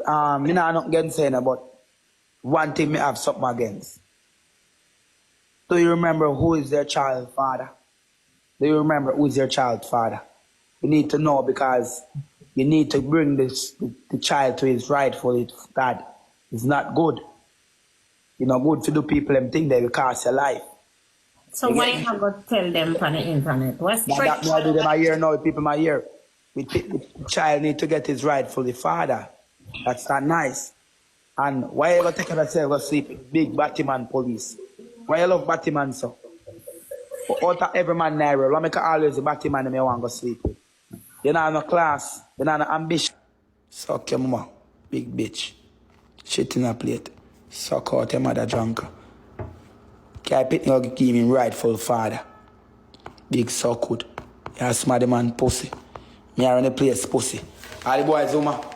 me not against saying but one thing me have something against. Do you remember who is their child father? Do you remember who is your child's father? You need to know because you need to bring the child to his rightful dad. It's not good. You know, good to do people them think they will cost your life. So why you not going to tell them on the internet? What's That me I do them a year now, people my year. The child need to get his rightful father. That's not nice. And why you gonna take yourself to sleep? Big Batman police. Why you love Batman so? Out of every man narrow, I make always the Batman and me want to go sleep with. You know no class, you know no ambition. Suck your mama, big bitch. Shit in a plate. Suck out your mother drunk. Can't pick me give him rightful father. Big suck good. You're a smarty man pussy. Me are on the place pussy. All the boys, Zuma.